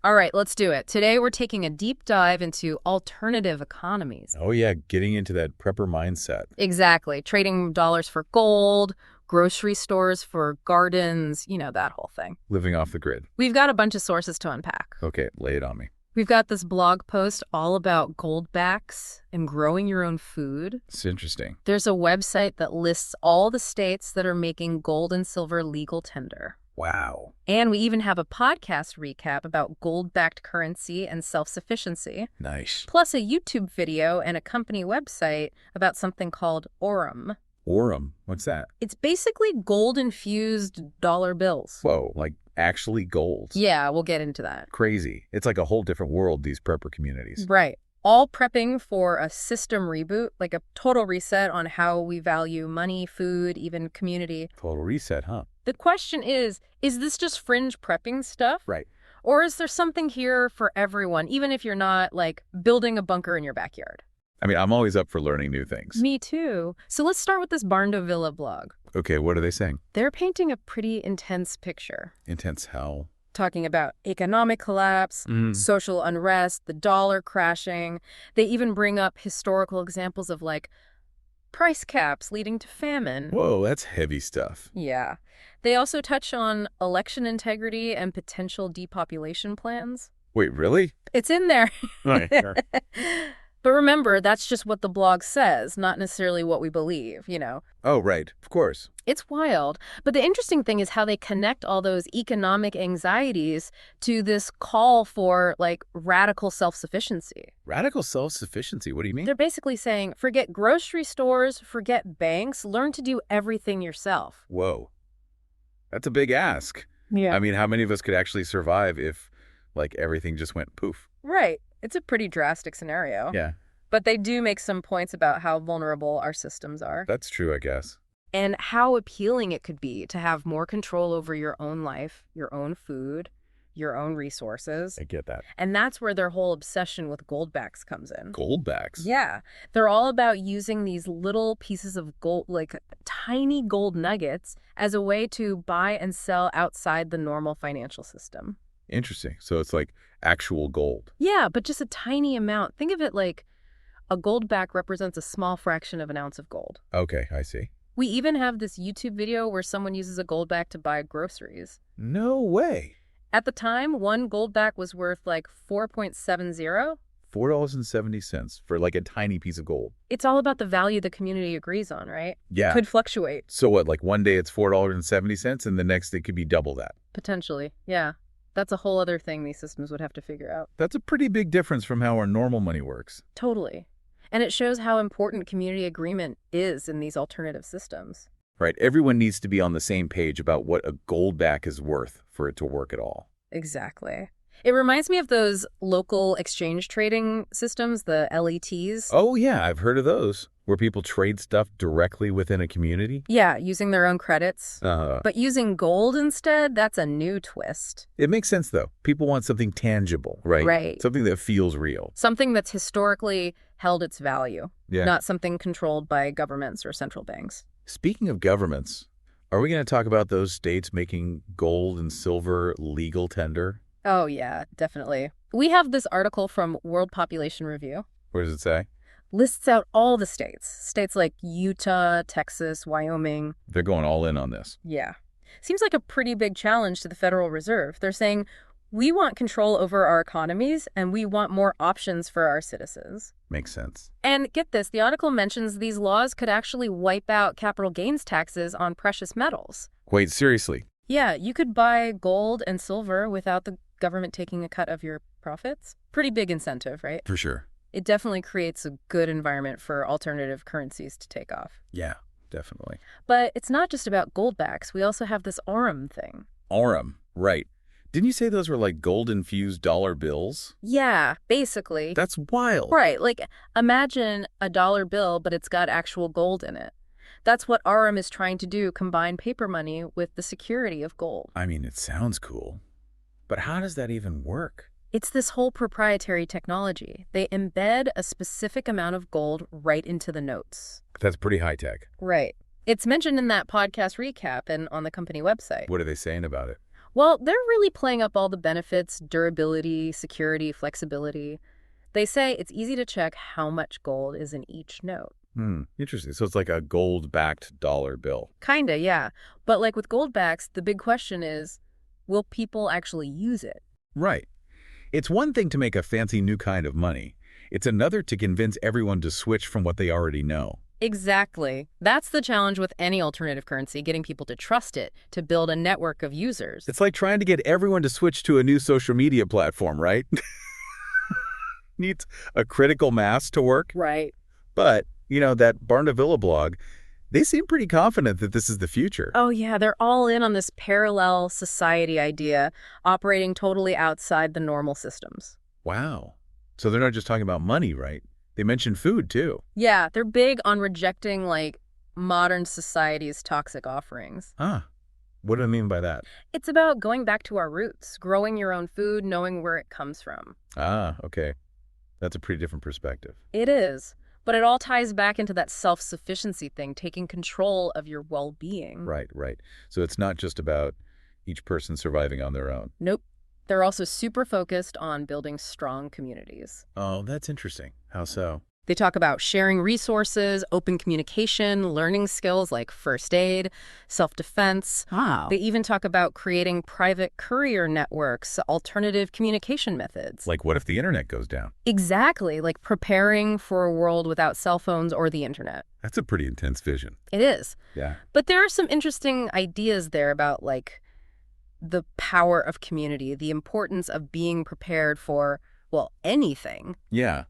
All right, let's do it. Today we're taking a deep dive into alternative economies. Oh, yeah, getting into that prepper mindset. Exactly. Trading dollars for gold, grocery stores for gardens, that whole thing. Living off the grid. We've got a bunch of sources to unpack. Okay, lay it on me. We've got this blog post all about gold backs and growing your own food. It's interesting. There's a website that lists all the states that are making gold and silver legal tender. Wow. And we even have a podcast recap about gold-backed currency and self-sufficiency. Nice. Plus a YouTube video and a company website about something called Aurum. Aurum? What's that? It's basically gold-infused dollar bills. Whoa, like actually gold. Yeah, we'll get into that. Crazy. It's like a whole different world, these prepper communities. Right. All prepping for a system reboot, like a total reset on how we value money, food, even community. Total reset, huh? The question is this just fringe prepping stuff? Right. Or is there something here for everyone, even if you're not, like, building a bunker in your backyard? I mean, I'm always up for learning new things. Me too. So let's start with this Barndovilla blog. Okay, what are they saying? They're painting a pretty intense picture. Intense how? Talking about economic collapse, social unrest, the dollar crashing. They even bring up historical examples of, like, price caps leading to famine. Whoa, that's heavy stuff. Yeah. They also touch on election integrity and potential depopulation plans. Wait, really? It's in there. Right, sure. But remember, that's just what the blog says, not necessarily what we believe, Oh, right. Of course. It's wild. But the interesting thing is how they connect all those economic anxieties to this call for, like, radical self-sufficiency. Radical self-sufficiency? What do you mean? They're basically saying, forget grocery stores, forget banks, learn to do everything yourself. Whoa. That's a big ask. Yeah. I mean, how many of us could actually survive if, like, everything just went poof? Right. It's a pretty drastic scenario. Yeah. But they do make some points about how vulnerable our systems are. That's true, I guess. And how appealing it could be to have more control over your own life, your own food, your own resources. I get that. And that's where their whole obsession with goldbacks comes in. Goldbacks? Yeah. They're all about using these little pieces of gold, like tiny gold nuggets, as a way to buy and sell outside the normal financial system. Interesting. So it's like actual gold. Yeah, but just a tiny amount. Think of it like a goldback represents a small fraction of an ounce of gold. Okay, I see. We even have this YouTube video where someone uses a goldback to buy groceries. No way. At the time, one goldback was worth like 4.70. $4.70 for like a tiny piece of gold. It's all about the value the community agrees on, right? Yeah. Could fluctuate. So what, like one day it's $4.70 and the next it could be double that? Potentially, yeah. That's a whole other thing these systems would have to figure out. That's a pretty big difference from how our normal money works. Totally. And it shows how important community agreement is in these alternative systems. Right. Everyone needs to be on the same page about what a goldback is worth for it to work at all. Exactly. It reminds me of those local exchange trading systems, the LETs. Oh, yeah, I've heard of those, where people trade stuff directly within a community. Yeah, using their own credits. But using gold instead, that's a new twist. It makes sense, though. People want something tangible, right? Right. Something that feels real. Something that's historically held its value, Yeah. not something controlled by governments or central banks. Speaking of governments, are we going to talk about those states making gold and silver legal tender? Oh, yeah, definitely. We have this article from World Population Review. What does it say? Lists out all the states. States like Utah, Texas, Wyoming. They're going all in on this. Yeah. Seems like a pretty big challenge to the Federal Reserve. They're saying, we want control over our economies and we want more options for our citizens. Makes sense. And get this, the article mentions these laws could actually wipe out capital gains taxes on precious metals. Wait, seriously? Yeah, you could buy gold and silver without the government taking a cut of your profits. Pretty big incentive, right? For sure. It definitely creates a good environment for alternative currencies to take off. Yeah, definitely. But it's not just about goldbacks. We also have this Aurum thing. Aurum, right. Didn't you say those were like gold-infused dollar bills? Yeah, basically. That's wild. Right, like imagine a dollar bill, but it's got actual gold in it. That's what Aurum is trying to do, combine paper money with the security of gold. I mean, it sounds cool. But how does that even work? It's this whole proprietary technology. They embed a specific amount of gold right into the notes. That's pretty high-tech. Right. It's mentioned in that podcast recap and on the company website. What are they saying about it? Well, they're really playing up all the benefits, durability, security, flexibility. They say it's easy to check how much gold is in each note. Interesting. So it's like a gold-backed dollar bill. Kinda, yeah. But like with gold backs, the big question is, will people actually use it? Right. It's one thing to make a fancy new kind of money. It's another to convince everyone to switch from what they already know. Exactly. That's the challenge with any alternative currency, getting people to trust it, to build a network of users. It's like trying to get everyone to switch to a new social media platform, right? Needs a critical mass to work. Right. But, that Barndovilla blog, they seem pretty confident that this is the future. Oh, yeah, they're all in on this parallel society idea, operating totally outside the normal systems. Wow. So they're not just talking about money, right? They mention food, too. Yeah, they're big on rejecting, modern society's toxic offerings. What do I mean by that? It's about going back to our roots, growing your own food, knowing where it comes from. Okay. That's a pretty different perspective. It is. But it all ties back into that self-sufficiency thing, taking control of your well-being. Right. So it's not just about each person surviving on their own. Nope. They're also super focused on building strong communities. Oh, that's interesting. How so? They talk about sharing resources, open communication, learning skills like first aid, self-defense. Wow. They even talk about creating private courier networks, alternative communication methods. Like what if the internet goes down? Exactly, like preparing for a world without cell phones or the internet. That's a pretty intense vision. It is. Yeah. But there are some interesting ideas there about, the power of community, the importance of being prepared for, anything. Yeah.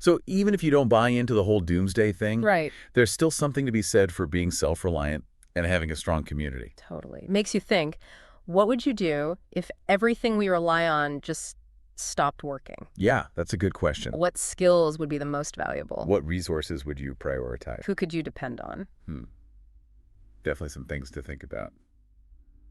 So even if you don't buy into the whole doomsday thing, Right. there's still something to be said for being self-reliant and having a strong community. Totally. Makes you think, what would you do if everything we rely on just stopped working? Yeah, that's a good question. What skills would be the most valuable? What resources would you prioritize? Who could you depend on? Definitely some things to think about.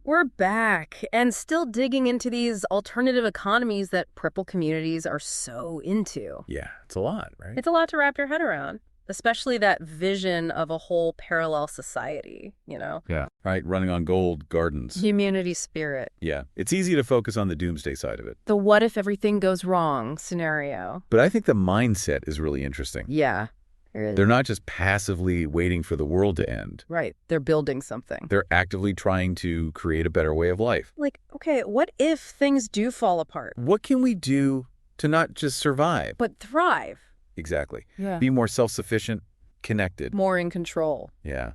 We're back and still digging into these alternative economies that Pripple communities are so into. Yeah, it's a lot, right? It's a lot to wrap your head around, especially that vision of a whole parallel society, Yeah. Right, running on gold gardens. Community spirit. Yeah, it's easy to focus on the doomsday side of it. The what if everything goes wrong scenario. But I think the mindset is really interesting. Yeah. They're not just passively waiting for the world to end. Right. They're building something. They're actively trying to create a better way of life. Okay, what if things do fall apart? What can we do to not just survive, but thrive? Exactly. Yeah. Be more self-sufficient, connected. More in control. Yeah.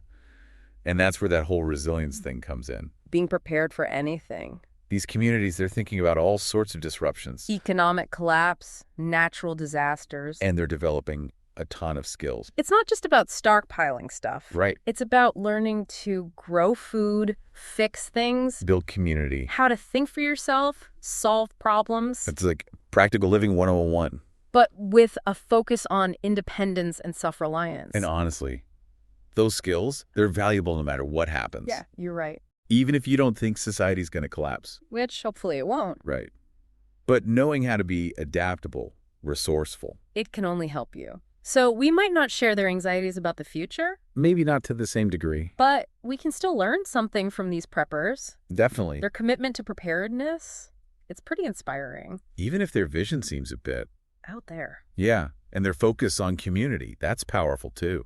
And that's where that whole resilience thing comes in. Being prepared for anything. These communities, they're thinking about all sorts of disruptions. Economic collapse, natural disasters. And they're developing a ton of skills. It's not just about stockpiling stuff. Right. It's about learning to grow food, fix things, Build community. how to think for yourself, solve problems. It's like practical living 101. But with a focus on independence and self-reliance. And honestly, those skills, they're valuable no matter what happens. Yeah, you're right. Even if you don't think society's going to collapse. Which hopefully it won't. Right. But knowing how to be adaptable, resourceful. It can only help you. So we might not share their anxieties about the future. Maybe not to the same degree. But we can still learn something from these preppers. Definitely. Their commitment to preparedness, it's pretty inspiring. Even if their vision seems a bit out there. Yeah, and their focus on community, that's powerful too.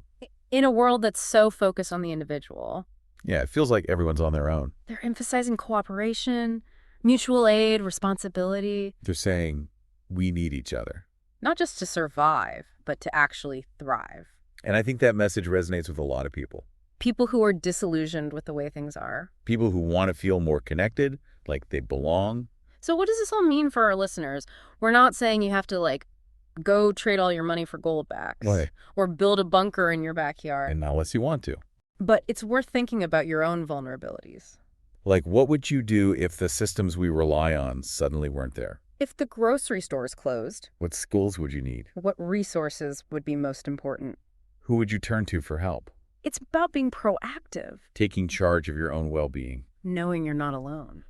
In a world that's so focused on the individual. Yeah, it feels like everyone's on their own. They're emphasizing cooperation, mutual aid, responsibility. They're saying we need each other. Not just to survive, but to actually thrive. And I think that message resonates with a lot of people. People who are disillusioned with the way things are. People who want to feel more connected, like they belong. So what does this all mean for our listeners? We're not saying you have to, go trade all your money for gold backs. Right. Or build a bunker in your backyard. And not unless you want to. But it's worth thinking about your own vulnerabilities. Like, what would you do if the systems we rely on suddenly weren't there? If the grocery store's closed. What skills would you need? What resources would be most important? Who would you turn to for help? It's about being proactive. Taking charge of your own well-being. Knowing you're not alone.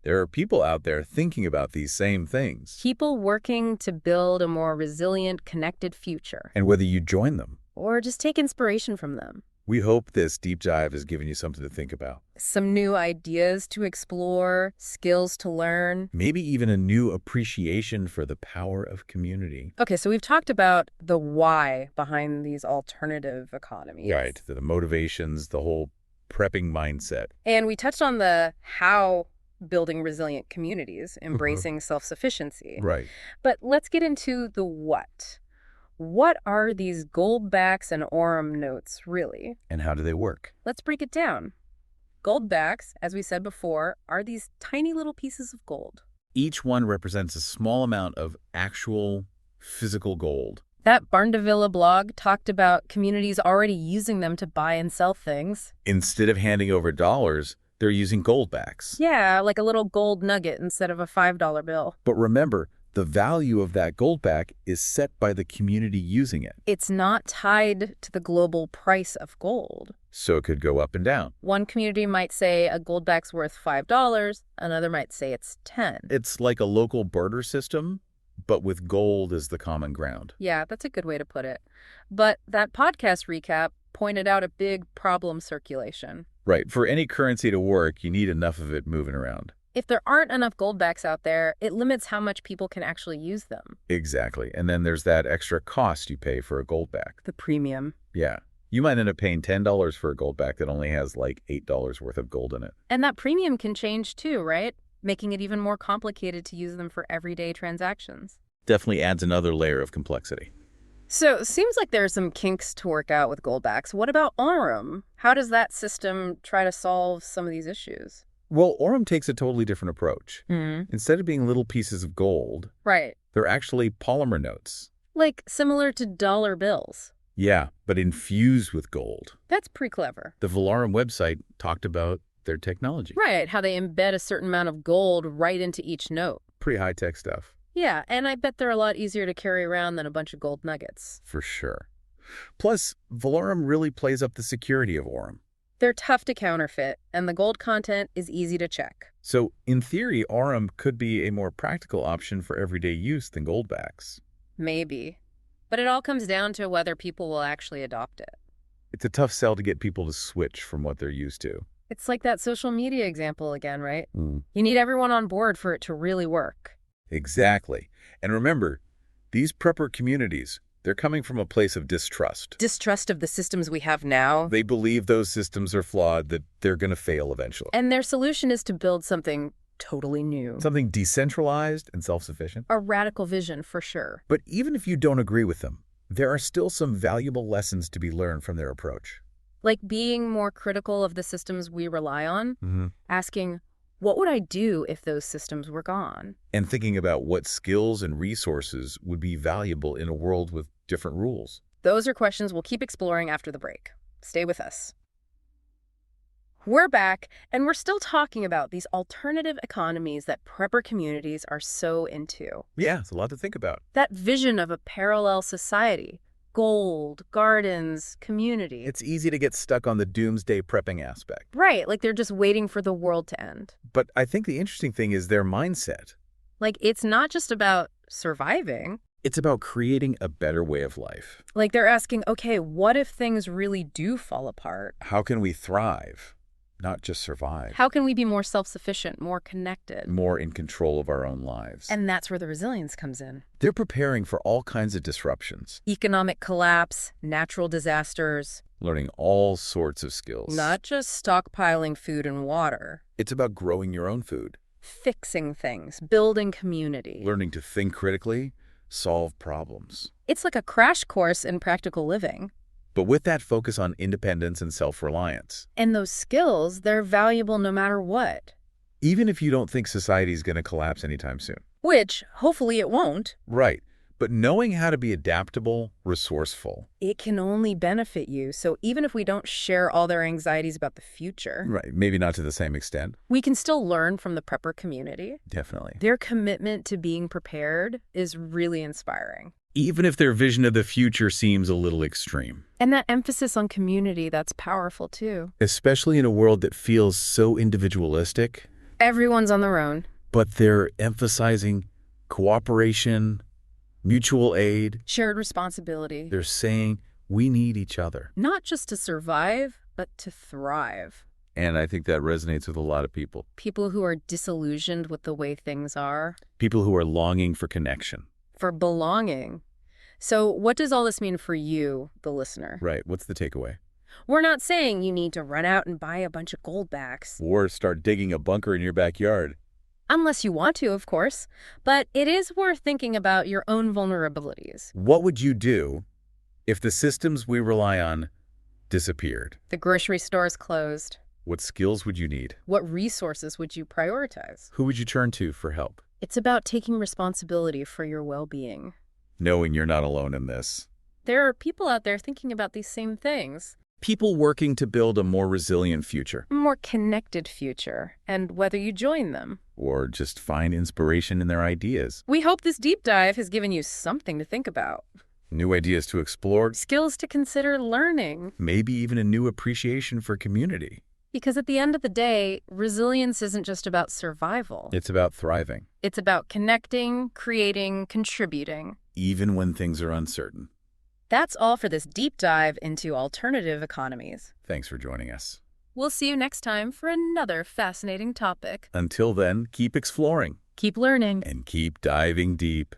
There are people out there thinking about these same things. People working to build a more resilient, connected future. And whether you join them. Or just take inspiration from them. We hope this deep dive has given you something to think about. Some new ideas to explore, skills to learn. Maybe even a new appreciation for the power of community. Okay, so we've talked about the why behind these alternative economies. Right, the motivations, the whole prepping mindset. And we touched on the how, building resilient communities, embracing self-sufficiency. Right. But let's get into the what. What are these goldbacks and Aurum notes, really? And how do they work? Let's break it down. Goldbacks, as we said before, are these tiny little pieces of gold. Each one represents a small amount of actual physical gold. That Barndovilla blog talked about communities already using them to buy and sell things. Instead of handing over dollars, they're using goldbacks. Yeah, like a little gold nugget instead of a $5 bill. But remember, the value of that goldback is set by the community using it. It's not tied to the global price of gold. So it could go up and down. One community might say a goldback's worth $5, another might say it's 10. It's like a local barter system, but with gold as the common ground. Yeah, that's a good way to put it. But that podcast recap pointed out a big problem circulation. Right. For any currency to work, you need enough of it moving around. If there aren't enough goldbacks out there, it limits how much people can actually use them. Exactly. And then there's that extra cost you pay for a goldback. The premium. Yeah. You might end up paying $10 for a goldback that only has like $8 worth of gold in it. And that premium can change too, right? Making it even more complicated to use them for everyday transactions. Definitely adds another layer of complexity. So it seems like there are some kinks to work out with goldbacks. What about Aurum? How does that system try to solve some of these issues? Well, Aurum takes a totally different approach. Mm-hmm. Instead of being little pieces of gold, Right. they're actually polymer notes. Like similar to dollar bills. Yeah, but infused with gold. That's pretty clever. The Valaurum website talked about their technology. Right, how they embed a certain amount of gold right into each note. Pretty high-tech stuff. Yeah, and I bet they're a lot easier to carry around than a bunch of gold nuggets. For sure. Plus, Valaurum really plays up the security of Aurum. They're tough to counterfeit, and the gold content is easy to check. So, in theory, Aurum could be a more practical option for everyday use than goldbacks. Maybe. But it all comes down to whether people will actually adopt it. It's a tough sell to get people to switch from what they're used to. It's like that social media example again, right? Mm. You need everyone on board for it to really work. Exactly. And remember, these prepper communities, they're coming from a place of distrust. Distrust of the systems we have now. They believe those systems are flawed, that they're going to fail eventually. And their solution is to build something totally new. Something decentralized and self-sufficient. A radical vision, for sure. But even if you don't agree with them, there are still some valuable lessons to be learned from their approach. Like being more critical of the systems we rely on, asking, what would I do if those systems were gone? And thinking about what skills and resources would be valuable in a world with different rules. Those are questions we'll keep exploring after the break. Stay with us. We're back, and we're still talking about these alternative economies that prepper communities are so into. Yeah, it's a lot to think about. That vision of a parallel society. Gold, gardens, community. It's easy to get stuck on the doomsday prepping aspect. Right, like they're just waiting for the world to end. But I think the interesting thing is their mindset. Like, it's not just about surviving. It's about creating a better way of life. Like they're asking, okay, what if things really do fall apart? How can we thrive, not just survive? How can we be more self-sufficient, more connected? More in control of our own lives. And that's where the resilience comes in. They're preparing for all kinds of disruptions. Economic collapse, natural disasters. Learning all sorts of skills. Not just stockpiling food and water. It's about growing your own food. Fixing things, building community. Learning to think critically, solve problems. It's like a crash course in practical living. But with that focus on independence and self-reliance. And those skills, they're valuable no matter what. Even if you don't think society is going to collapse anytime soon. Which, hopefully it won't. Right. But knowing how to be adaptable, resourceful. It can only benefit you. So even if we don't share all their anxieties about the future. Right. Maybe not to the same extent. We can still learn from the prepper community. Definitely. Their commitment to being prepared is really inspiring. Even if their vision of the future seems a little extreme. And that emphasis on community, that's powerful too. Especially in a world that feels so individualistic. Everyone's on their own. But they're emphasizing cooperation, mutual aid. Shared responsibility. They're saying We need each other. Not just to survive, but to thrive. And I think that resonates with a lot of people. People who are disillusioned with the way things are. People who are longing for connection. For belonging. So what does all this mean for you, the listener? Right. What's the takeaway? We're not saying you need to run out and buy a bunch of gold backs. Or start digging a bunker in your backyard. Unless you want to, of course. But it is worth thinking about your own vulnerabilities. What would you do if the systems we rely on disappeared? The grocery store's closed. What skills would you need? What resources would you prioritize? Who would you turn to for help? It's about taking responsibility for your well-being. Knowing you're not alone in this. There are people out there thinking about these same things. People working to build a more resilient future. A more connected future, and whether you join them. Or just find inspiration in their ideas. We hope this deep dive has given you something to think about. New ideas to explore. Skills to consider learning. Maybe even a new appreciation for community. Because at the end of the day, resilience isn't just about survival. It's about thriving. It's about connecting, creating, contributing. Even when things are uncertain. That's all for this deep dive into alternative economies. Thanks for joining us. We'll see you next time for another fascinating topic. Until then, keep exploring. Keep learning. And keep diving deep.